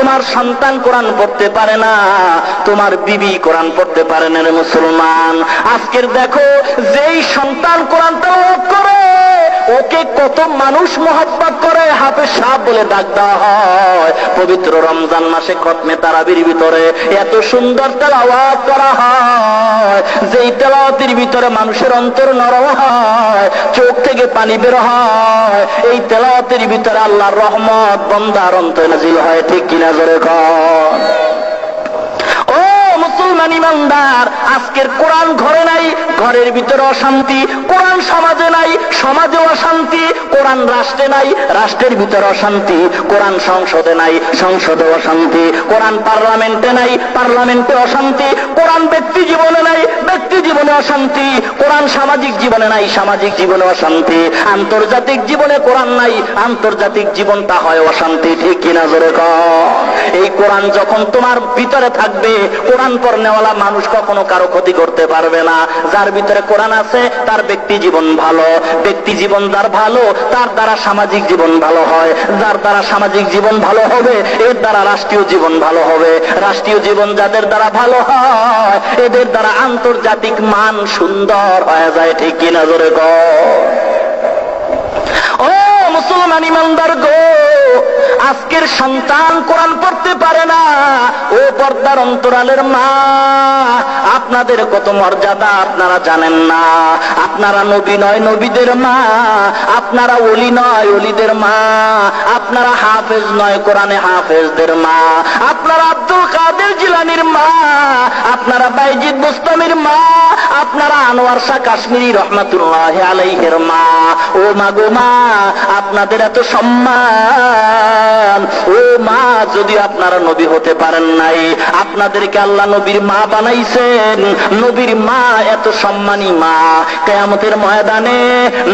তোমার সন্তান কোরআন পড়তে পারে না, তোমার বিবি কোরআন পড়তে পারে না রে মুসলমান। আজকের দেখো যেই সন্তান কোরআন তেলাওয়াত করে ওকে কত মানুষ মহব্বত করে, হাফেজ সাহেব বলে ডাক দেওয়া হয়। পবিত্র রমজান মাসে খতমে তারাবির ভিতরে এত সুন্দর তেলাওয়াত করা হয়, যেই তেলাওয়াতের ভিতরে মানুষের অন্তর নরম হয়, চোখ থেকে পানি বের হয়। এই তেলাওয়াতের ভিতরে আল্লাহর রহমত বান্দার অন্তরে নাজিল হয়। ঠিক কিনা জোরে কর। ও মুসলমান ইমানদার, আজকের কোরআন ঘরে নাই, ঘরের ভিতরে অশান্তি। কোরআন সমাজে নাই, সমাজে অশান্তি। কোরআন রাষ্ট্রে নাই, রাষ্ট্রের ভিতরে অশান্তি। কোরআন সংসদে নাই, সংসদে অশান্তি। কোরআন পার্লামেন্টে নাই, পার্লামেন্টে অশান্তি। কোরআন ব্যক্তি জীবনে নাই, ব্যক্তি জীবনে অশান্তি। কোরআন সামাজিক জীবনে নাই, সামাজিক জীবনে অশান্তি। আন্তর্জাতিক জীবনে কোরআন নাই, আন্তর্জাতিক জীবনটা হয় অশান্তি। ঠিক কিনা জোরে কর। এই কোরআন যখন তোমার ভিতরে থাকবে, কোরআন পড়নেওয়ালা মানুষ কখনো কারো ক্ষতি করতে পারবে না। যার ভিতরে কোরআন আছে তার ব্যক্তি জীবন ভালো, ব্যক্তি জীবন যার ভালো তার দ্বারা সামাজিক জীবন ভালো হয়, যার দ্বারা সামাজিক জীবন ভালো হবে এর দ্বারা রাষ্ট্রীয় জীবন ভালো হবে, রাষ্ট্রীয় জীবন যাদের দ্বারা ভালো হয় এদের দ্বারা আন্তর্জাতিক মান সুন্দর হয়ে যায়। ঠিক কিনা জোরে কর। ও মুসলমান ইমানদার গো, আজকের সন্তান কোরআন পড়তে পারে না। ও পর্দার অন্তরালের মা, আপনাদের কত মর্যাদা আপনারা জানেন না। আপনারা নবী নয় নবীদের মা, আপনারা ওলি নয় ওলিদের মা, আপনারা হাফেজ নয় কোরআনে হাফেজদের মা, আপনারা আব্দুল কাদের জিলানীর মা, আপনারা বাইজিদ বুস্তামির মা, আপনারা আনোয়ার শাহ কাশ্মীরি রহমাতুল্লাহ আলাইহির মা। ও মা গো মা, আপনাদের এত সম্মান। ও মা, যদি আপনারা নবী হতে পারেন নাই, আপনাদেরকে আল্লাহ নবীর মা বানাইছেন। নবীর মা এত সম্মানী মা, কিয়ামতের ময়দানে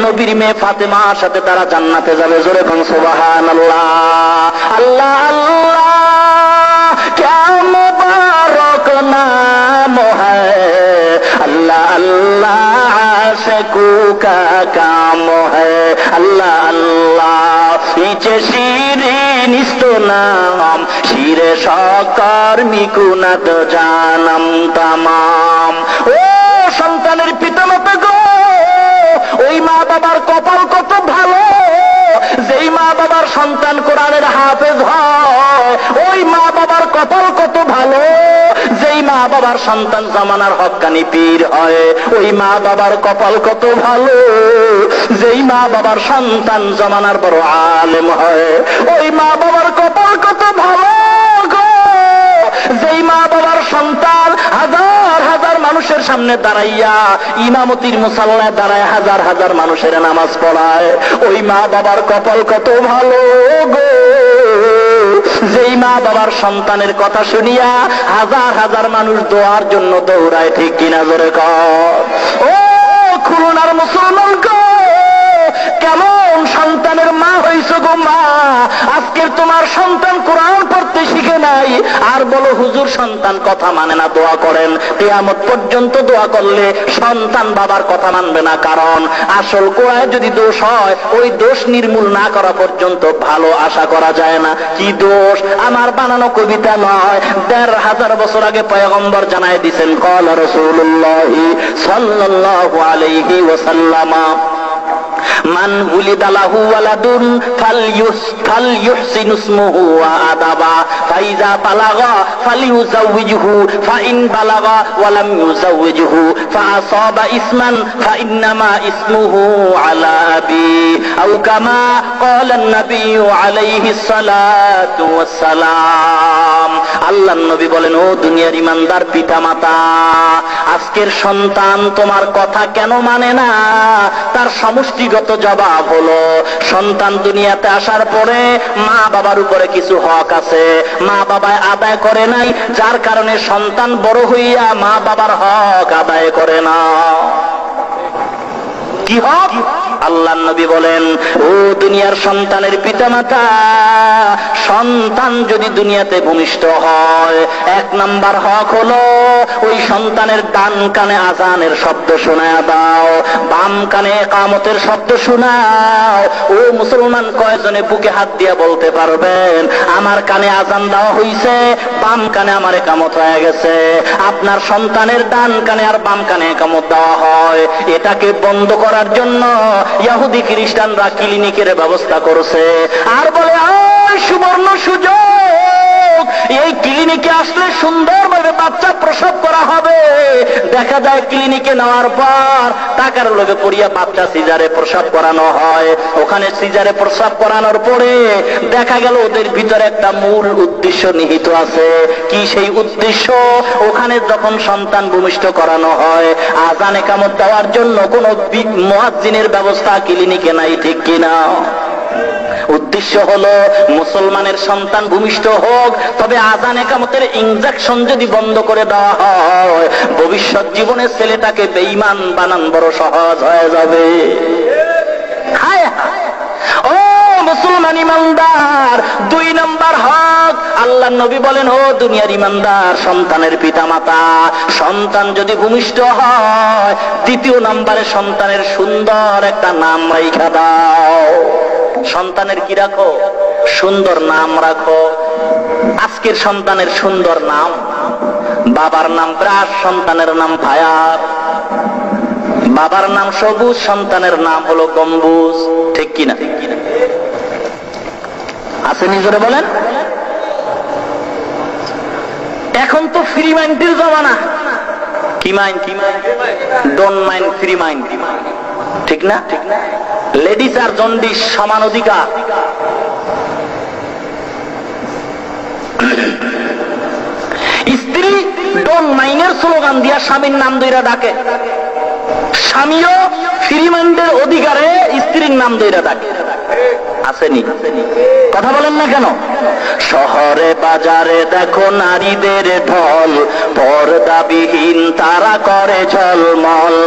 নবীর মেয়ে ফাতেমার সাথে তারা জান্নাতে যাবে। জোরে কোন সুবহানাল্লাহ। আল্লাহ আল্লাহ ক্যা মুবারক নাম হ্যায়, আল্লাহ আল্লাহ আশিকু কা কাম হ্যায়, আল্লাহ আল্লাহ ইচে শিরিন ইस्तो নাম, শিরে সকর মিকুনাত জানাম তামাম। ও সন্তানের পিতামাতা গো, ওই মা বাবার কপাল কত ভালো, যেই মা বাবার সন্তান কোরআনের হাফেজ হয়। ওই মা বাবার কপাল কত ভালো, যেই মা বাবার সন্তান জামানার হক্কানি পীর হয়। ওই মা বাবার কপাল কত ভালো, যেই মা বাবার সন্তান জামানার বড় আলেম হয়। ওই মা বাবার কপাল কত ভালো গো, যেই মা বাবার সন্তান হাজার হাজার মানুষের সামনে দাঁড়াইয়া ইমামতির মুসাল্লায় দাঁড়ায় হাজার হাজার মানুষের নামাজ পড়ায়। ওই মা বাবার কপাল কত ভালো গো, যেই মা বাবার সন্তানের কথা শুনিয়া হাজার হাজার মানুষ দোয়ার জন্য দৌড়ায়। ঠিক কিনা জোরে কর। ও খুলনার মুসলমান গো, কেমন সন্তানের মা হইছো গো মা। আজকের তোমার সন্তান কোরআন পড়তে শিখে নাই, আর বলো হুজুর সন্তান কথা মানে না, দোয়া করেন। কিয়ামত পর্যন্ত দোয়া করলে সন্তান বাবার কথা মানবে না, কারণ আসল কোরআনে যদি দোষ হয় ওই দোষ নির্মূল না করা পর্যন্ত ভালো আশা করা যায় না। কি দোষ? আমার বানানো কবিতা নয়, ১৫০০ বছর আগে পয়গম্বর জানায় দিয়েছেন, ক্বালা রাসূলুল্লাহ সাল্লাল্লাহু আলাইহি ওয়াসাল্লাম, মান উলিদা লাহু ওয়ালাদুন ফালইউহসিনু ইসমুহু ওয়া আদাবা, ফাইজা বালাগা ফালিউযাওয়িজহু, ফাইন বালাগা ওয়া লাম ইউযাওয়িজহু ফাআসাবা ইসমান ফাইন্নামা ইসমুহু আলা আবি, আও কামা ক্বালান নাবিয়্যু আলাইহিস সালাতু ওয়াস সালাম। আল্লাহর নবী বলেন, ও দুনিয়ার ইমানদার পিতামাতা, আজকের সন্তান তোমার কথা কেন মানে না, তার সমষ্টিগত জবাব হলো, সন্তান দুনিয়াতে আসার পরে মা বাবার উপরে কিছু হক আছে, মা বাবা আদায় করে নাই, যার কারণে সন্তান বড় হইয়া মা বাবার হক আদায় করে না। কি হক? আল্লাহ নবী বলেন, ও দুনিয়ার সন্তানের পিতামাতা, সন্তান যদি দুনিয়াতে ভূমিষ্ঠ হয়, ১ নাম্বার হক হলো ওই সন্তানের ডান কানে আজানের শব্দ শোনায়া দাও, বাম কানে ইকামতের শব্দ শোনাও। ও মুসলমান, কয়জনে বুকে হাত দিয়ে বলতে পারবেন আমার কানে আজান দেওয়া হইছে, বাম কানে আমার ইকামত হয়ে গেছে? আপনার সন্তানের ডান কানে আর বাম কানে ইকামত দেওয়া হয়, এটাকে বন্ধ করার জন্য ইহুদি খ্রিস্টানরা ক্লিনিকের ব্যবস্থা করছে। আর বলে সুবর্ণ সুযোগ, এই ক্লিনিকে আসলে সুন্দরভাবে বাচ্চা প্রসব করা হবে। দেখা যায় ক্লিনিকে নেওয়ার পর টাকার লোভে পড়িয়া বাচ্চা সিজারে প্রসব করানো হয়। ওখানে সিজারে প্রসব করানোর পরে দেখা গেল ওদের ভিতরে একটা মূল উদ্দেশ্য নিহিত আছে। কি সেই উদ্দেশ্য? ওখানে যখন সন্তান ভূমিষ্ঠ করানো হয়, আজান ইকামত দেওয়ার জন্য কোন মুয়াজ্জিনের ব্যবস্থা ক্লিনিকে নাই, ঠিক কিনা? উদ্দেশ্য হলো মুসলমানের সন্তান ভূমিষ্ঠ হোক, তবে আজান ইকামতের ইনজেকশন যদি বন্ধ করে দেওয়া হয়, ভবিষ্যৎ জীবনে ছেলেটাকে বেঈমান বানান বড় সহজ হয়ে যাবে। হায় হায়, ও মুসলমান ইমানদার, 2 নম্বর হক আল্লাহর নবী বলেন, ও দুনিয়ার ইমানদার সন্তানের পিতা মাতা, সন্তান যদি ভূমিষ্ঠ হয় 2 নম্বরে সন্তানের সুন্দর একটা নাম রাখা দাও। সন্তানের কি রাখো? সুন্দর নাম রাখো। আজকের সন্তানের সুন্দর নাম, বাবার নাম ব্রাশ, সন্তানের নাম ফায়ার। বাবার নাম সবুজ, সন্তানের নাম হলো গম্বুজ, ঠিক কিনা? আছে নিজরে বলেন। এখন তো ফ্রি মাইন্ডের জমানা। কি mind? Don't mind, free mind, ঠিক না? লেডিস আর জন্ডিস সমান অধিকার। স্ত্রী ডোন্ট মাইন্ডের স্লোগান দিয়া স্বামীর নাম ধইরা ডাকে, স্বামীও ফ্রি মাইন্ডের অধিকারে স্ত্রীর নাম ধইরা ডাকে। আসেনি? কথা বলেন না কেন? শহরে বাজারে দেখো নারীদের ঢল, পর্দাবিহীন তারা করে ঝলমল।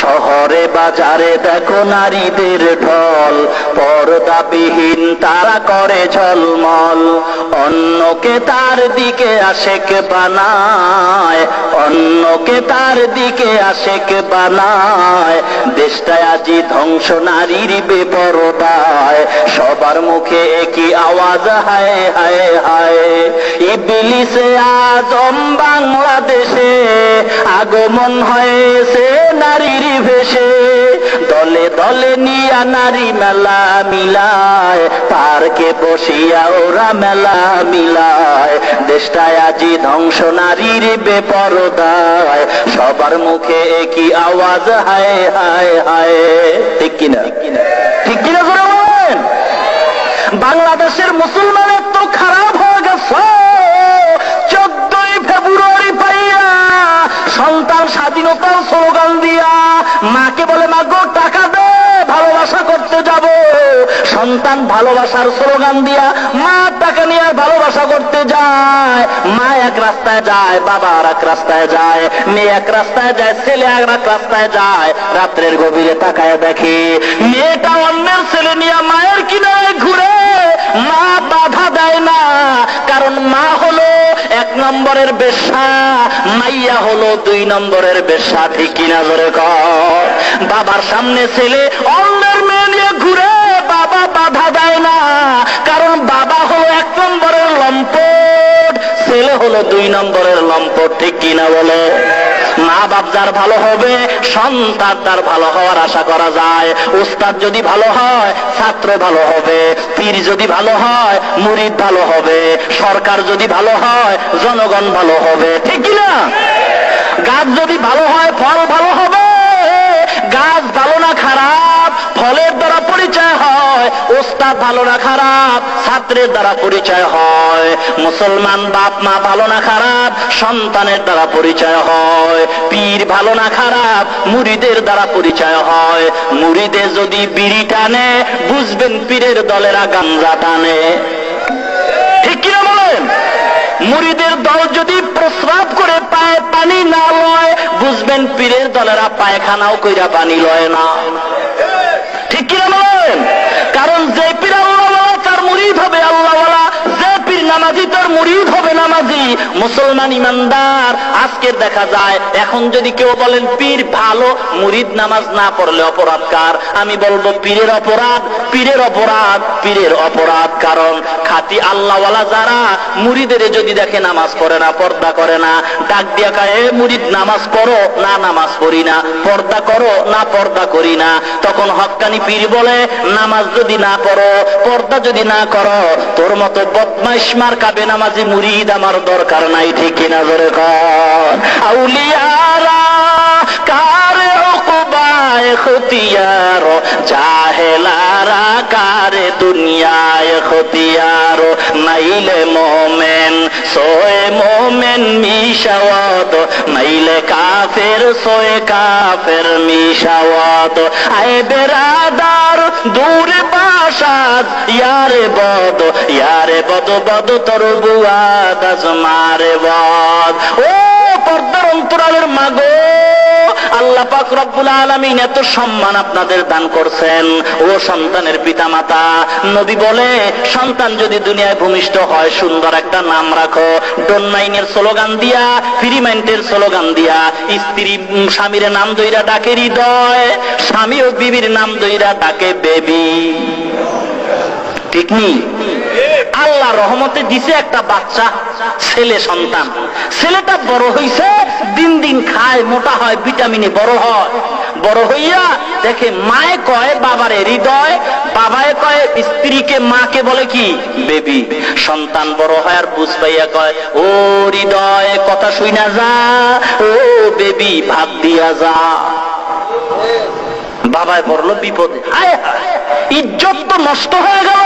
শহরে বাজারে দেখো নারীদের ঢল, পর্দাবিহীন তারা করে ঝলমল। অন্যকে তার দিকে আশেক বানায়, অন্যকে তার দিকে আশেক বানায়। দেশটায় আজি ধ্বংস নারীর বেপরদায়, সবার মুখে একই আওয়াজ হায় হায় হায়। ইবলিসে আজম বাংলাদেশে আগমন হয়েছে নারীর ভেসে, দলে দলে নিয়া নারী মেলা মিলায়, পার্কে বসিয়া ওরা মেলা মিলায়। দেশটায় আজি ধ্বংস নারীর বেপরদায়, সবার মুখে একই আওয়াজ হায় হায় হায়। ঠিক কিনা? ঠিক কিনা করে বলেন? বাংলাদেশের মুসলমানের তো খারাপ হয়ে গেছে। 14ই ফেব্রুয়ারি পাইয়া সন্তান স্বাধীনতার স্লোগান দিয়া মাকে বলে, মা গো টাকা দে ভালোবাসা করতে যাব। সন্তান ভালোবাসার স্লোগান দিয়া মা টাকা নিয়ে ভালোবাসা করতে যায়। মা এক রাস্তায় যায়, বাবা আর এক রাস্তায় যায়, মেয়ে এক রাস্তায় যায়, ছেলে আর এক রাস্তায় যায়। রাত্রের গভীরে তাকায় দেখে মেয়েটা অন্যের ছেলে নিয়ে মায়ের কিনারে ঘুরে। মা বাধা দেয় না, কারণ মা হলো 1 নম্বরের বেশ্যা, মাইয়া হলো 2 নম্বরের বেশ্যা। ঠিক কিনা জোরে কর? বাবার সামনে ছেলে অন্যের মেয়ে নিয়ে ঘুরে, বাবা বাধা দেয় না, কারণ বাবা হলো 1 নম্বরের লম্পট, ছেলে হলো 2 নম্বরের লম্পট। ঠিক কিনা বলে? মা বাপ যার ভালো হবে, সন্তান তার ভালো হওয়ার আশা করা যায়। উস্তাদ যদি ভালো হয়, ছাত্র ভালো হবে। পীর যদি ভালো হয়, মুরিদ ভালো হবে। সরকার যদি ভালো হয়, জনগণ ভালো হবে। ঠিক কিনা? গাছ যদি ভালো হয়, ফল ভালো হবে। গাছ ভালো না খারাপ, ফলের দ্বারা পরিচয় হয়। উস্তাদ ভালো না খারাপ, ছাত্রের দ্বারা পরিচয় হয়। মুসলমান বাপ মা ভালো না খারাপ, সন্তানের দ্বারা পরিচয় হয়। পীর ভালো না খারাপ, মুরিদের দ্বারা পরিচয় হয়। মুরিদে যদি বিড়ি টানে, বুঝবেন পীরের দলেরা গাঞ্জা টানে। ঠিক কিনা বলেন? মুরিদের দল যদি প্রস্রাব করে পায়ে পানি না লয়, বুঝবেন পীরের দলেরা পায়খানাও কইরা পানি লয় না। ঠিক কিনা বলেন? কারণ যে পীর আল্লাহওয়ালা তার মুরিদ হবে আল্লাহওয়ালা, যে পীর নামাজি তোর মুরিদ হবে নামাজি। মুসলমান ইমানদার, আজকে দেখা যায় এখন যদি কেউ বলেন পীর ভালো, মুরিদ নামাজ না পড়লে অপরাধ কার? আমি বলবো পীরের অপরাধ, পীরের অপরাধ, পীরের অপরাধ। কারণ খাঁটি আল্লাহওয়ালা যারা মুরিদের যদি দেখে নামাজ পড়ে না, পর্দা করে না, ডাক দিয়া কয় এ মুরিদ নামাজ পড়ো, না নামাজ পড়ি না। পর্দা করো, না পর্দা করি না। তখন হক্কানি পীর বলে নামাজ যদি না পড়ো, পর্দা যদি না করো, তোর মতো বদমাইশ মার্কা বেনামাজি মুরিদ আমার দরকার নাই। ঠিক কিনা জোরে কর। আউলিয়ারা কারে উকবায়ে খতিয়ার, জাহেলারা কারে দুনিয়ায় খতিয়ার। নাইলে মোমেন সোয়ে মোমেন মিশাওয়াত, নাইলে কাফের সোয়ে কাফের মিশাওয়াত। আয় বেরাদার দূরে বাসাদ ইয়ারে বদ, ইয়ারে বদ বদ তোর বুয়াদ আজমারে বদ। ও পর্দার অন্তরালের মাগো, আল্লাহ পাক রব্বুল আলামিন এত সম্মান আপনাদের দান করছেন। ও সন্তানের পিতামাতা, নবী বলে সন্তান যদি দুনিয়ায় ভূমিষ্ঠ হয় সুন্দর একটা নাম রাখো। ডোন্নাইনের স্লোগান দিয়া, ফ্রিমাইন্টের স্লোগান দিয়া, স্ত্রী স্বামীর নাম দইরা ডাকে হৃদয়, স্বামী ও বিবির নাম দইরা ডাকে বেবি। ঠিক নি? আল্লাহ রহমতে দিছে একটা বাচ্চা ছেলে সন্তান। ছেলেটা বড় হইছে, দিন দিন খায়, মোটা হয়, ভিটামিনে বড় হয়। বড় হইয়া দেখে মায়ে কয় বাবারে হৃদয়, বাবায় কয় স্ত্রীকে, মাকে বলে কি বেবি। সন্তান বড় হয় আর বুঝ পাইয়া কয় ও হৃদয় কথা শুইনা যা, ও বেবি ভাত দিয়া যা। বাবায় পড়লো বিপদে, হায় হায়, ইজ্জত তো নষ্ট হয়ে গেল।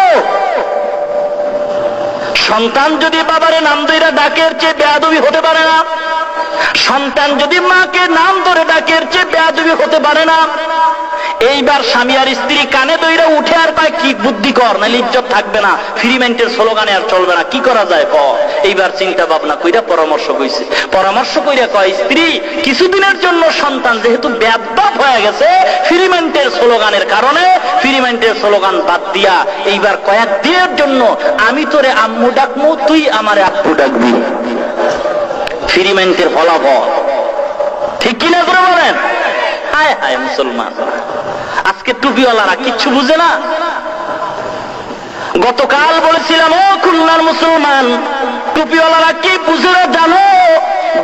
সন্তান যদি বাবারে নাম ধরে ডাকের চেয়ে বেয়াদবি হতে পারে না। সন্তান যদি মাকে নাম ধরে ডাকের চেয়ে বেয়াদবি হতে পারে না। এইবার স্বামী আর স্ত্রী কানে দইরা উঠে আর কয় কি বুদ্ধি কর, নাহলে ইজ্জত থাকবে না, ফ্রিমেন্টের স্লোগানে আর চলবে না, কি করা যায় ক। এইবার চিন্তা ভাবনা কইরা পরামর্শ কইছে। পরামর্শ কইরা কয় স্ত্রী কিছুদিনের জন্য সন্তান যেহেতু বেয়াদব হয়ে গেছে ফ্রিমেন্টের স্লোগানের কারণে, ফ্রিমেন্টের স্লোগান বাদ দিয়া এইবার কয়েকদিনের জন্য আমি তোরে আম্মু ডাকমু, তুই আমারে আব্বু ডাকবি। ফ্রিমেন্টের ফলাফল ঠিক কিনা করে বলেন? হায় হায় মুসলমান, আজকে টুপিওয়ালারা কিচ্ছু বুঝে না। গতকাল বলেছিলাম ও খুলনার মুসলমান, টুপিওয়ালারা কি বুঝে না জানো?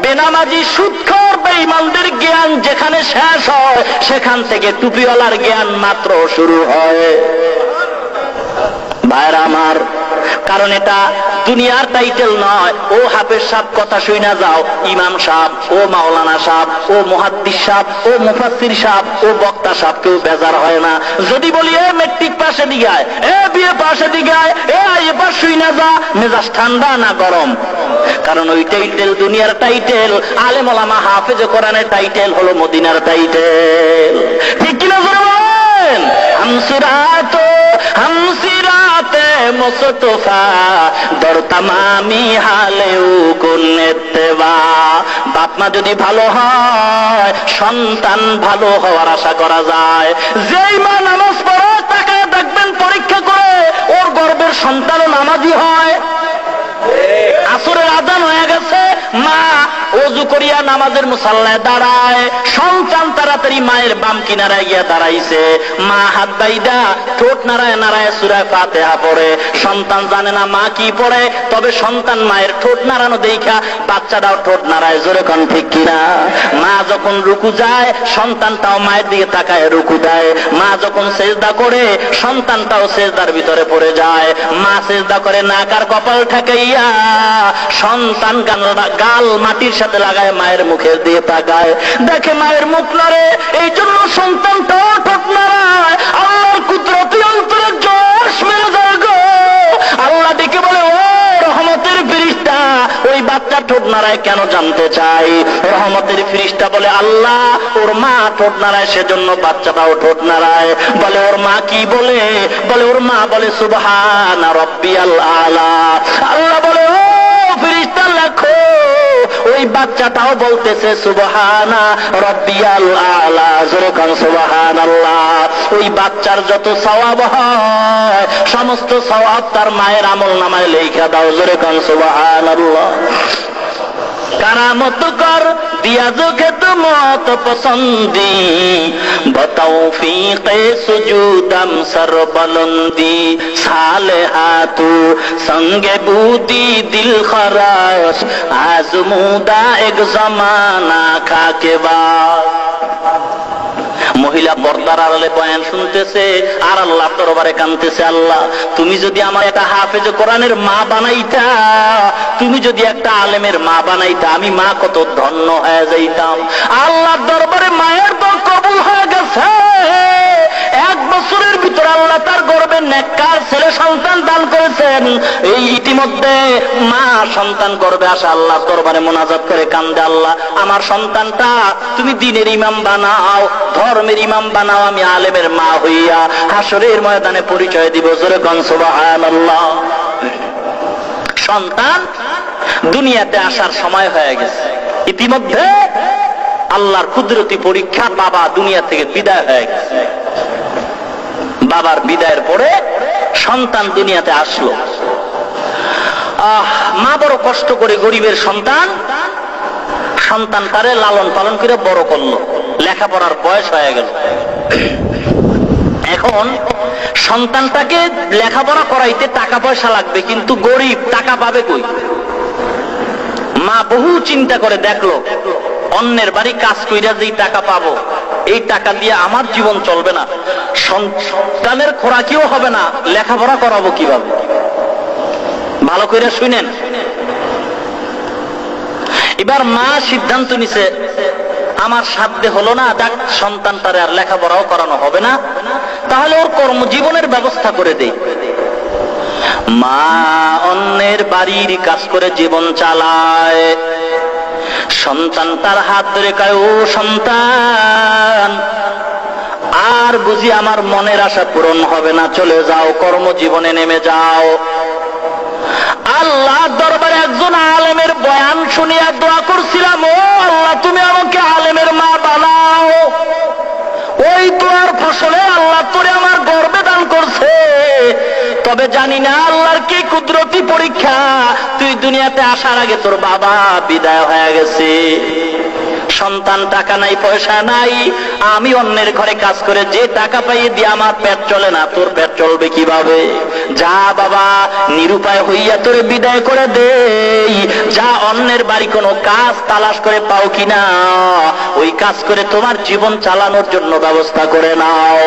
বেনামাজি সুদখোর বেঈমানদের জ্ঞান যেখানে শেষ হয় সেখান থেকে টুপিওয়ালার জ্ঞান মাত্র শুরু হয়। ভাইরা আমার, কারণ এটা দুনিয়ার টাইটেল নয়। ও হাফেজ সাহেব কথা শুইনা যাও, ইমাম সাহেব, ও মাওলানা সাহেব, ও মুহাদ্দিস সাহেব, ও মুফাসসির সাহেব, ও বক্তা সাহেব, কেউ বেজার হয় না যদি বলি এ মেট্রিক পাশে দিগায়, এ বিএ পাশে দিগায়, এ আইএ পাশ শুইনা যা। মেজাজ ঠান্ডা না গরম? কারণ ওই টাইটেল দুনিয়ার টাইটেল, আলেম ওলামা হাফেজ কোরআনের টাইটেল হলো মদিনার টাইটেল। ঠিক কিনা বলেন? হামসিরাতো হামসিরাতে মুস্তফা দর তামামি হালেও কোন ইত্তেবা। বাপ মা যদি ভালো হয় সন্তান ভালো হওয়ার আশা করা যায়। যেই মা নামাজ পড়ে তাকে দেখবেন পরীক্ষা করে ওর গর্ভের সন্তানও নামাজি হয়। আসরের আযান হয়ে গেছে, মা ওযু করিয়া নামাজের মুসাল্লায় দাঁড়ায়, সন্তান তাড়াতাড়ি মায়ের বাম কিনারায় গিয়া দাঁড়াইছে, মা হাত বাইদা ঠোঁট নাড়ায় নাড়ায় সূরা ফাতিহা পড়ে। সন্তান জানে না মা কি পড়ে, তবে সন্তান মায়ের ঠোঁট নাড়ানো দেখা বাচ্চাটাও ঠোঁট নাড়ায়। জোরে কোন ঠিক কিনা? মা যখন রুকু যায় সন্তানটাও মায়ের দিকে তাকায় রুকু দেয়। মা যখন সেজদা করে সন্তানটাও সেজদার ভিতরে পড়ে যায়। মা সেজদা করে নাক আর কপাল ঠেকাইয়া, সন্তান গাল মাটির সাথে লাগায় মায়ের মুখের দিয়ে তাকায়, দেখে মায়ের মুখ নাড়ে, এই জন্য সন্তানটাও ঠোঁট নাড়ায়। আল্লাহর কুদরতি অন্তরে জোশ মেরে যায় গো। আল্লাহ ডেকে বলে ও রহমতের ফেরেশতা, ওই বাচ্চা ঠোঁট নাড়ায় কেন জানতে চাই? রহমতের ফেরেশতা বলে আল্লাহ ওর মা ঠোঁট নাড়ায় সেজন্য বাচ্চাটাও ঠোঁট নাড়ায়। বলে ওর মা কি বলে? বলে ওর মা বলে সুবহানা রাব্বিয়াল আলা। আল্লাহ বলে ও ফেরেশতা লেখো, ওই ওই বাচ্চাটাও বলতেছে সুবহানা রব্বিয়াল আলা, জোরে কোন সুবহানাল্লাহ। ওই বাচ্চার যত সওয়াব হয় সমস্ত সওয়াব তার মায়ের আমলনামায় লেখা দাও, জোরে কোন সুবহানাল্লাহ। কারামত কর দিয়া जो खिदमत पसंदी बतौफीक़े सुजूदम सर बुलंदी सालेहातु संगे बूदी दिल खराश आजमूदा एक जमाना खाके बाद। মহিলা পর্দার আড়ালে বয়ান শুনতেছে আর আল্লাহ দরবারে কাঁদতেছে, আল্লাহ তুমি যদি আমার একটা হাফেজ কোরআনের মা বানাইতা, তুমি যদি একটা আলেমের মা বানাইতা, আমি মা কত ধন্য হয়ে যাইতাম। আল্লাহর দরবারে মায়ের দোয়া কবুল হয়ে গেছে। 1 বছরের ভিতর আল্লাহ তার গর্ভে নেককার ছেলে সন্তান দান করেছেন। এই ইতিমধ্যে মা সন্তান গর্ভে আসে আল্লাহর দরবারে মুনাজাত করে কান্দে, আল্লাহ আমার সন্তানটা তুমি দ্বীনের ইমাম বানাও, ধর্মের ইমাম বানাও, আমি আলেমের মা হইয়া হাসরের ময়দানে পরিচয় দিব, জোরে কোন সুবহানাল্লাহ। সন্তান দুনিয়াতে আসার সময় হয়ে গেছে, ইতিমধ্যে আল্লাহর কুদরতি পরীক্ষা, বাবা দুনিয়া থেকে বিদায় হয়ে গেছে। বাবার বিদায়ের পরে সন্তান দুনিয়াতে আসলো। মা বড় কষ্ট করে গরিবের সন্তান তারে লালন পালন করে বড় করলো, লেখাপড়ার বয়স হয়ে গেল। এখন সন্তানটাকে লেখাপড়া করাইতে টাকা পয়সা লাগবে, কিন্তু গরিব টাকা পাবে কই? মা বহু চিন্তা করে দেখলো অন্যের বাড়ি কাজ কইরা যেই টাকা পাবো, এই টাকা দিয়ে আমার জীবন চলবে না, সন্তানের খোরাকিও হবে না, লেখাপড়া করাবো কিভাবে? ভালো করে শুনেন। এবার মা সিদ্ধান্ত নিছে, আমার সাধ্যে হলো না, দেখ সন্তানটারে আর লেখাপড়াও করানো হবে না, তাহলে ওর কর্মজীবনের ব্যবস্থা করে দেই। মা অন্যের বাড়ির কাজ করে জীবন চালায়। সন্তান তার হাত ধরে কয়, ও সন্তান, আর বুঝি আমার মনের আশা পূরণ হবে না, চলে যাও, কর্মজীবনে নেমে যাও। আল্লাহ দরবারে একজন আলেমের বয়ান শুনিয়া দোয়া করছিলাম, ও আল্লাহ তুমি আমাকে আলেমের মা বানাও। ওই দোয়ার ফসলে আল্লাহ তোরে আমার গর্বে দান করছে। তবে জানি না আল্লাহর কি কুদরতি পরীক্ষা, তুই দুনিয়াতে আসার আগে তোর বাবা বিদায় হয়ে গেছে। সন্তান টাকা নাই, পয়সা নাই, আমি অন্যের ঘরে কাজ করে যে টাকা পাইয়ে দিয়ে আমার পেট চলে না, তোর পেট চলবে কিভাবে? যা বাবা, নিরুপায় হইয়া তোরে বিদায় করে দেই, যা অন্যের বাড়ি কোনো কাজ তালাশ করে পাও কিনা, ওই কাজ করে তোমার জীবন চালানোর জন্য ব্যবস্থা করে নাও।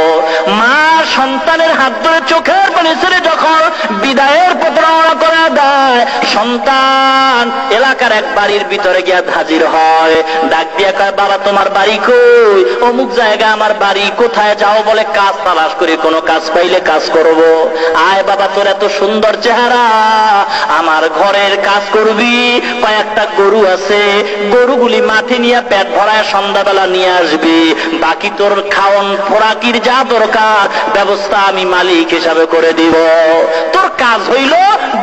মা সন্তানের হাত ধরে চোখের পানি ছেড়ে যখন বিদায়ের পথ রওনা করে দেয়, সন্তান এলাকার এক বাড়ির ভিতরে গিয়া হাজির হয়। ডাক দিয়া কয়, বাবা তোমার বাড়ি কই? অমুক জায়গা আমার বাড়ি। কোথায় যাও? বলে কাজ তালাশ করি, কোনো কাজ পাইলে কাজ করব। আয় বাবা, তোর এত সুন্দর চেহারা, আমার ঘরের কাজ করবি। কয়েকটা গরু আছে, গরুগুলি মাঠে নিয়ে পেট ভরায় সন্ধ্যাবেলা নিয়ে আসবি। বাকি তোর খাওন ফোরাকির যা দরকার ব্যবস্থা আমি মালিক হিসাবে করে দিব। তোর কাজ হইল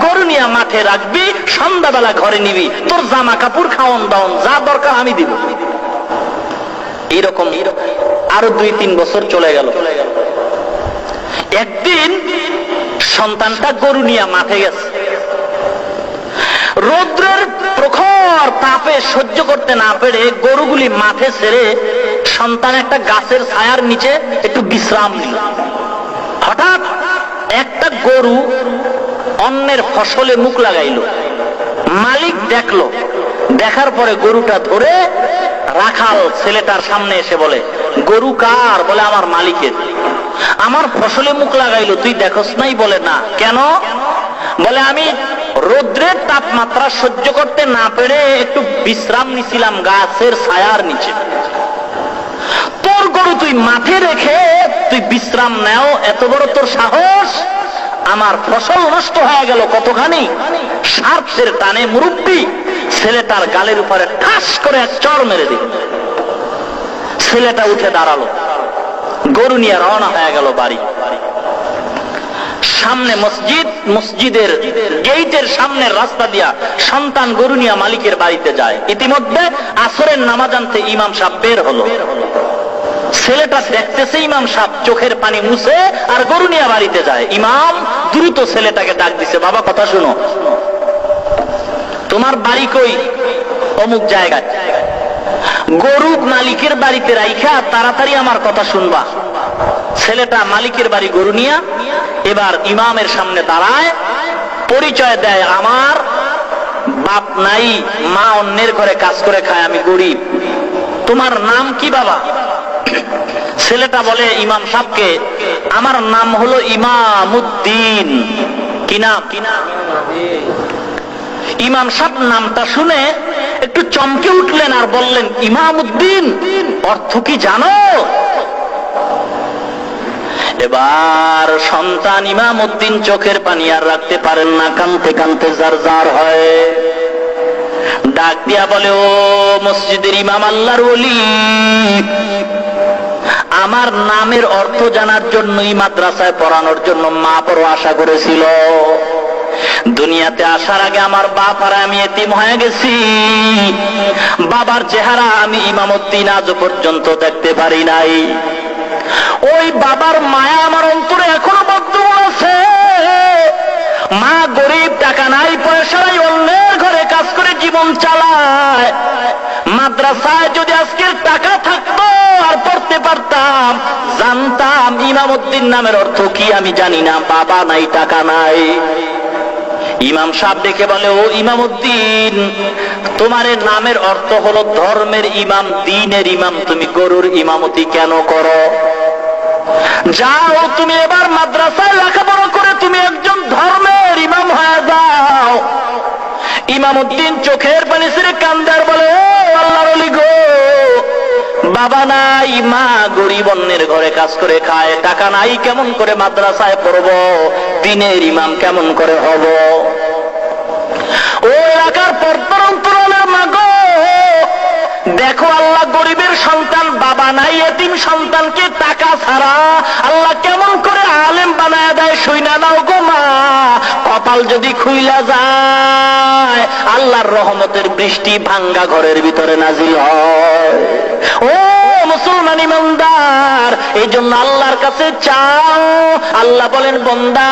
গরু নিয়ে মাঠে রাখবি, সন্ধ্যাবেলা ঘরে নিবি, তোর জামা কাপড় খাওন দাওন যা দরকার আমি দিব। এইরকম আরো 2-3 বছর চলে গেল। একদিন সন্তানটা গরু নিয়ে মাঠে গেছে। রৌদ্রের প্রখর তাপে সহ্য করতে না পেরে গরুগুলি মাঠে ছেড়ে সন্তান একটা গাছের ছায়ার নিচে একটু বিশ্রাম নিল। হঠাৎ একটা গরু অন্যের ফসলে মুখ লাগাইল। মালিক দেখলো, দেখার পরে গরুটা ধরে রাখাল ছেলেটার সামনে এসে বলে, গরু কার? বলে আমার মালিকের। আমার ফসলে মুখ লাগাইলো, তুই দেখোস নাই? বলে না। কেন? বলে আমি রৌদ্রের তাপমাত্রা সহ্য করতে না পেরে একটু বিশ্রাম নিছিলাম গাছের ছায়ার নিচে। তোর গরু তুই মাঠে রেখে তুই বিশ্রাম নেও, এত বড় তোর সাহস? আমার ফসল নষ্ট হয়ে গেল কতখানি। স্বার্থের টানে মুরব্বি ছেলেটার গালের উপরে ঠাস করে এক চড় মেরে দিল। ছেলেটা উঠে দাঁড়ালো, গরু নিয়ে রওনা হয়ে গেল বাড়ি। সামনে মসজিদ, মসজিদের গেটের সামনের রাস্তা দিয়া সন্তান গরু নিয়ে মালিকের বাড়িতে যায়। ইতিমধ্যে আসরের নামাজ আনতে ইমাম সাহেব বের হলো। ছেলেটা দেখতেছে ইমাম সাহেব চোখের পানি মুছে আর গরু নিয়ে বাড়িতে যায়। ইমাম দ্রুত ছেলেটাকে ডাক দিছে, বাবা কথা শুনো, তোমার বাড়ি কই? অমুক জায়গায়। গরু মালিকের বাড়িতে রাইখা তাড়াতাড়ি আমার কথা শুনবা। ছেলেটা মালিকের বাড়ি গরু নিয়া এবার ইমামের সামনে দাঁড়ায়, পরিচয় দেয়, আমার বাপ নাই, মা অন্যের ঘরে কাজ করে খায়, আমি গরিব। তোমার নাম কি বাবা? ছেলেটা বলে ইমাম সাহেবকে, আমার নাম হলো ইমামউদ্দিন। কি নাম? ইমাম সাহেব নামটা শুনে একটু চমকে উঠলেন আর বললেন, ইমামউদ্দিন অর্থ কি জানো? এবার সন্তান ইমামউদ্দিন চোখের পানি আর রাখতে পারেন না, কানতে কানতে জারজার হয়। ডাক দিয়া বলে, ও মসজিদের ইমাম, আল্লাহর ওলি, আমার নামের অর্থ জানার জন্যই মাদ্রাসায় পড়ানোর জন্য মা বড় আশা করেছিল। দুনিয়াতে আসার আগে আমার বাপ আর আমি এতিম হয়ে গেছি। বাবার চেহারা আমি ইমামউদ্দিন আজ পর্যন্ত দেখতে পারি নাই। ওই বাবার মায়া আমার অন্তরে এখনো বর্তমান আছে। মা গরিব, টাকা নাই, পয়সা নাই, অন্যের ঘরে কাজ করে জীবন চালায়। মাদ্রাসায় যদি আজকের টাকা থাকতো আর পড়তে পারতাম, জানতাম ইমামউদ্দিন নামের অর্থ কি আমি জানি না। বাবা নাই, টাকা নাই। ইমাম সাহেব দেখে বলে, ও ইমামউদ্দিন, তোমার নামের অর্থ হলো ধর্মের ইমাম, দ্বীনের ইমাম, তুমি গরুর ইমামতি কেন করো? যাও, তুমি এবার মাদ্রাসায় লেখাপড়া করে তুমি একজন ধর্মের ইমাম হয়ে যাও। ইমামউদ্দিন চোখের পানি ছেড়ে কান্দার বলে, ও আল্লাহর ওলি গো, বাবা নাই, মা গরিব, অন্যের ঘরে কাজ করে খায়, টাকা নাই, কেমন করে মাদ্রাসায় পড়বো? দ্বীনের ইমাম কেমন করে হব? ও এলাকার পর্দার অন্তরালের মা গো, দেখো আল্লাহ গরিবের সন্তান, বাবা নাই, এতিম সন্তানকে টাকা ছাড়া আল্লাহ কেমন করে আলেম বানায় দেয়, শুইনা নাও গো মা। কপাল যদি খুইলা যায়, আল্লাহর রহমতের বৃষ্টি ভাঙ্গা ঘরের ভিতরে নাজিল হয়। ও মুসলমান ইমানদার, এই জন্য আল্লাহর কাছে চাও। আল্লাহ বলেন, বান্দা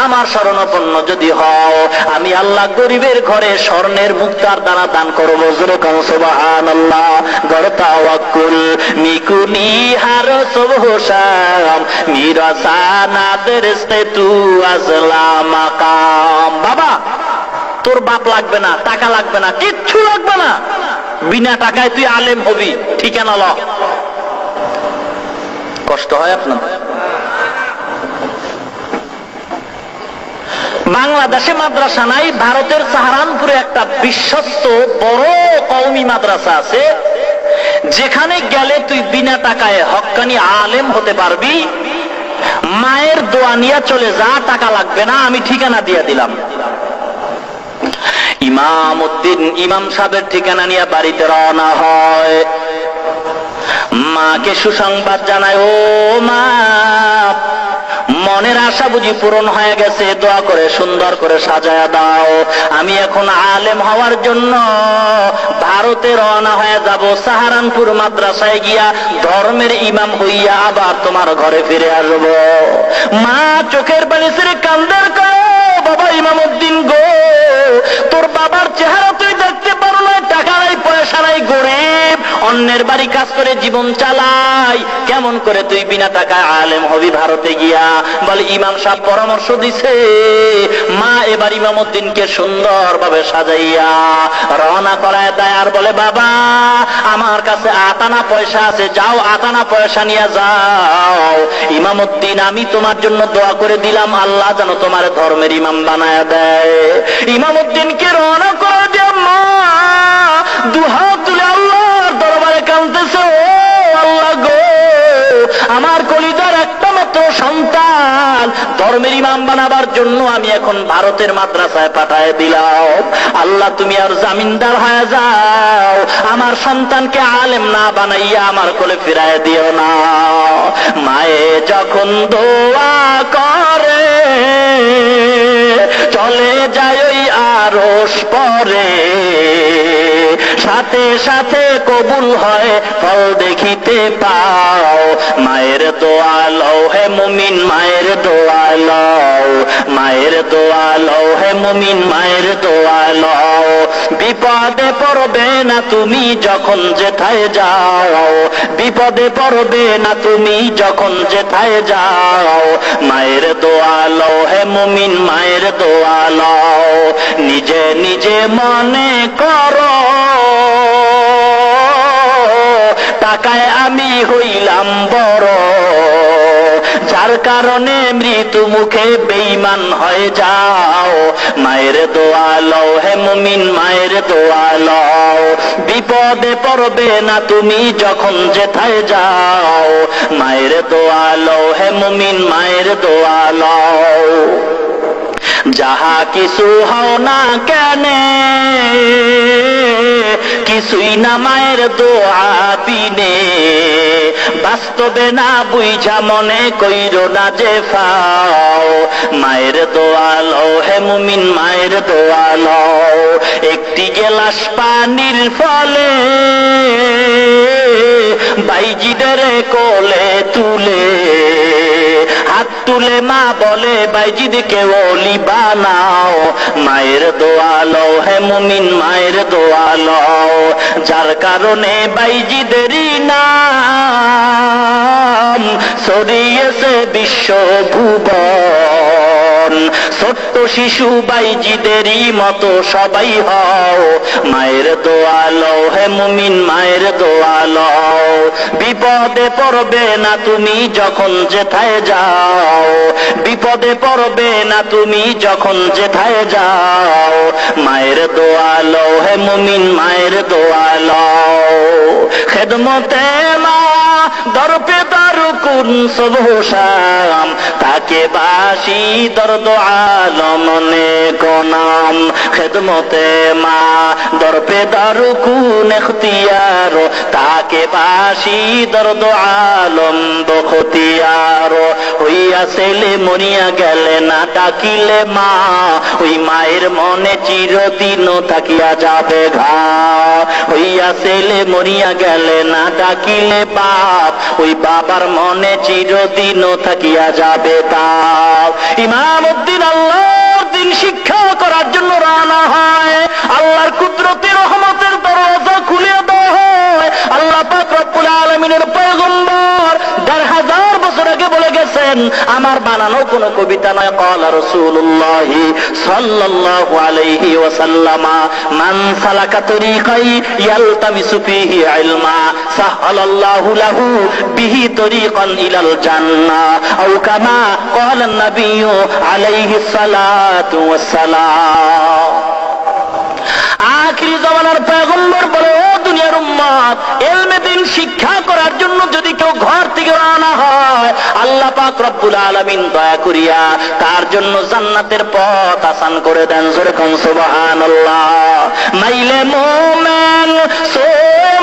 আমার শরণাপন্ন যদি হও, আমি আল্লাহ গরিবের ঘরে স্বর্ণের মুক্তার দানা দান করবো। জোরে কোন সুবহানাল্লাহ। গড় তাওয়াক্কুল মিকুনি হার সুবহান মিরাসানা দরস্তে তু আজলা মাকাম। বাবা, তোর বাপ লাগবে না, টাকা লাগবে না, কিচ্ছু লাগবে না, বিনা টাকায় তুই আলেম হবি, ঠিকানা ল। কষ্ট হয় আপনার? বাংলাদেশে মাদ্রাসা নাই, ভারতের সাহারানপুরে একটা বিশ্বস্ত বড় কওমি মাদ্রাসা আছে, যেখানে গেলে তুই বিনা টাকায় হক্কানি আলেম হতে পারবি। মায়ের দোয়া নিয়ে চলে যা, টাকা লাগবে না, আমি ঠিকানা দিয়ে দিলাম। ইমামউদ্দিন ইমাম সাহেবের ঠিকানা নিয়ে বাড়িতে রওনা হয়। মাকে সুসংবাদ জানায়, ও মা, মনের আশা বুঝি পূরণ হয়ে গেছে, দোয়া করে সুন্দর করে সাজায়া দাও। আমি এখন আলেম হওয়ার জন্য ভারতে রওনা হয়ে যাব। সাহারানপুর মাদ্রাসায় গিয়া ধর্মের ইমাম হইয়া আবার তোমার ঘরে ফিরে আসব। মা চোখের পানি ছেড়ে কান্দার করে, বাবা ইমামউদ্দিন গো, তোর বাবার চেহারা তুই দেখতে পারো না, টাকা নাই, পয়সা নাই, গরিব, অন্যের বাড়ি কাজ করে জীবন চালাই, কেমন করে তুই বিনা টাকায় আলেম হবি ভারতে গিয়া? বলে ইমাম সাহেব পরামর্শ দিছে। মা এবার ইমামউদ্দিনকে সুন্দরভাবে সাজাইয়া রওনা করায় দেয় আর বলে, বাবা আমার কাছে 8 আনা পয়সা আছে, যাও 8 আনা পয়সা নিয়ে যাও। ইমামউদ্দিন, আমি তোমার জন্য দোয়া করে দিলাম, আল্লাহ যেন তোমার ধর্মের ইমাম বানায় দেয়। ইমামউদ্দিনকে রওনা করে দিয়ে মা দুহাত তুলে আল্লাহর দরবারে কাঁদতেছে, ও আল্লাহ গো, আমার কলিজার একটা মাত্র সন্তান, ধর্মের ইমাম বানাবার জন্য আমি এখন ভারতের মাদ্রাসায় পাঠায় দিলাম। আল্লাহ তুমি আর জামিনদার হয়ে যাও, আমার সন্তানকে আলেম না বানাইয়া আমার কোলে ফিরায় দিও না। মায়ে যখন দোয়া করে চলে যায় ওই আরশ পরে, সাথে সাথে কবুল হয় ফল দেখিতে পাও। মায়ের দোয়া লও হে মুমিন, মায়ের দোয়া লও, মায়ের দোয়া লও হে মুমিন, মায়ের দোয়া লও। বিপদে পড়বে না তুমি যখন যেথায় যাও, বিপদে পড়বে না তুমি যখন যেথায় যাও। মায়ের দোয়া লও হে মুমিন, মায়ের দোয়া লও। নিজে নিজে মনে করো টাকায় আমি হইলাম বড়, যার কারণে মৃত্যু মুখে বেঈমান হয়ে যাও। মায়ের দোয়া লও হে মুমিন, মায়ের দোয়া লও। বিপদে পড়বে না তুমি যখন যেথায় যাও। মায়ের দোয়া লও হে মুমিন, মায়ের দোয়া লও। যাহা কিছু হও না কেনে কিছুই না মায়ের দোয়া বিনে, বাস্তবে না বুঝা মনে কইরো না যে ফাও। মায়ের দোয়া লও হে মুমিন, মায়ের দোয়া লও। একটি গেলাস পানির ফলে বাইজিদের কোলে তুলে, হাত তুলে মা বলে বাইজিদকে ওলি বানাও। মায়ের দোয়া লও হে মুমিন, মায়ের দোয়া লও। যার কারণে বাইজিদেরই নাম ছড়িয়েছে বিশ্ব ভুবন। ছোট্ট শিশু বাইজিদেরই মতো সবাই হও। মায়ের দোয়া লও হে মুমিন, মায়ের দোয়া লও। বিপদে পড়বে না তুমি যখন যেথায় যাও, বিপদে পড়বে না তুমি যখন যেথায় যাও। মায়ের দোয়া লও হে মুমিন, মায়ের দোয়া লও। খেদমতে মা দরপে দারুকুন সবহ শাম, তাকে বাসি দর্দ আলম নেক নাম। খেদমতে মা দরপে দারুকুন ইখতিয়ার, তাকে বাসি দর্দ আলম বখতিয়ার। হইয়া ছেলে মরিয়া গেলে না ডাকিলে মা, ওই মায়ের মনে চিরদিন থাকিয়া যাবে ঘা। হইয়া ছেলে মরিয়া গেলে না ডাকিলে বাপ, ওই বাবার মনে চিরদিন থাকিয়া যাবে তাপ। ইমাম উদ্দিন আল্লাহর দিন শিক্ষা করার জন্য রওনা হয়। আল্লাহর কুদরতি রহমতের দরজা খুলে দেওয়া হয়। আল্লাহ পাক রব্বুল আলামিনের পয়গম্বর ১৫০০ বছর আগে বলে গেছেন, আমার বানানো কোন কবিতা নয়। ক্বালা রাসূলুল্লাহি সাল্লাল্লাহু আলাইহি ওয়াসাল্লাম, মান সালাকা তরিকাই ইয়ালতামিসু ফীহি ইলমা সাহালাল্লাহু লাহু বিহি তরিকান ইলাল জান্নাহ, আও কামা ক্বালা নবিয়্যু আলাইহিস সালাতু ওয়াস সালাম। আখিরি জামানার পয়গম্বর বলে, ও দুনিয়ার উম্মত, ইলমে দ্বীন শিক্ষা করার জন্য যদি কেউ ঘর থেকে রওনা হয়, আল্লাহ পাক রব্বুল আলামিন দয়া করিয়া তার জন্য জান্নাতের পথ আসান করে দেন। জোরে কোন সুবহানাল্লাহ। মাইলে মুমিন সো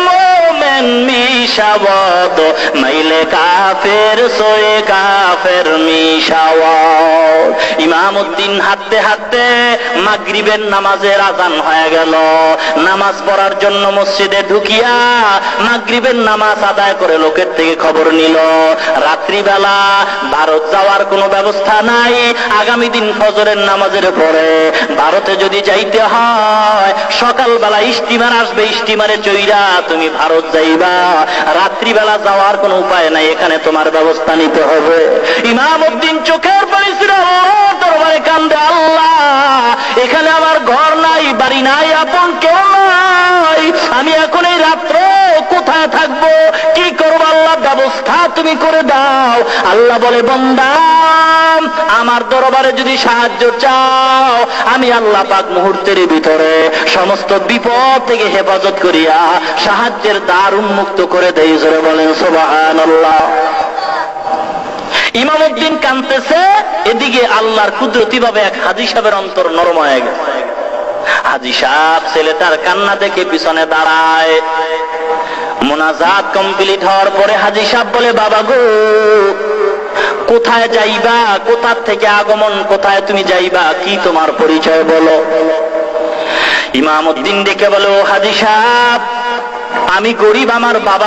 মুমিন মিশাওয়াত, মাইলে কাফের সোয়ে কাফের মিশাওয়াত। ইমাম উদ্দিন হাঁটতে হাঁটতে মাগরিবের নামাজের আযান হয়ে গেল। নামাজ পড়ার জন্য মসজিদে ঢুকিয়া মাগরিবের নামাজ আদায় করে লোকের থেকে খবর নিল, রাত্রিবেলা ভারত যাওয়ার কোনো ব্যবস্থা নাই। আগামী দিন ফজরের নামাজের পরে ভারতে যদি যাইতে হয়, সকালবেলা স্টিমার আসবে, স্টিমারে চইরা তুমি ভারত যাইবা। রাত্রিবেলা যাওয়ার কোনো উপায় নাই, এখানে তোমার ব্যবস্থা নিতে হবে। ইমাম উদ্দিন চোখের পানি ছিল আল্লাহর দরবারে কান্দে, আল্লাহ এখানে আমার ঘর নাই, বাড়ি নাই, আপন কেউ নাই, আমি এখন এই রাত্র কোথায় থাকবো, কি করবো? আল্লাহ ব্যবস্থা তুমি করে দাও। আল্লাহ বলে, বান্দা আমার দরবারে যদি সাহায্য চাও, আমি আল্লাহ পাক মুহূর্তের ভিতরে সমস্ত বিপদ থেকে হেফাজত করিয়া সাহায্যের দ্বার উন্মুক্ত করে দেই। জোরে বলেন সুবহানাল্লাহ। ইমামউদ্দিন কাঁদতেছে, এদিকে আল্লাহর কুদরতি ভাবে এক হাজী সাহেবের অন্তর নরম হয়ে গেছে। হাজী সাহেব ছেলেটার কান্না দেখে পিছনে দাঁড়ায়। মুনাজাত কমপ্লিট হওয়ার পরে হাজী সাহেব বলে, বাবা গো, কোথায় যাইবা, কোথা থেকে আগমন, কোথায় তুমি যাইবা, কি তোমার পরিচয় বলো। ইমামউদ্দিন ডেকে বলো, হাজী সাহেব, আমি গরিব, আমার বাবা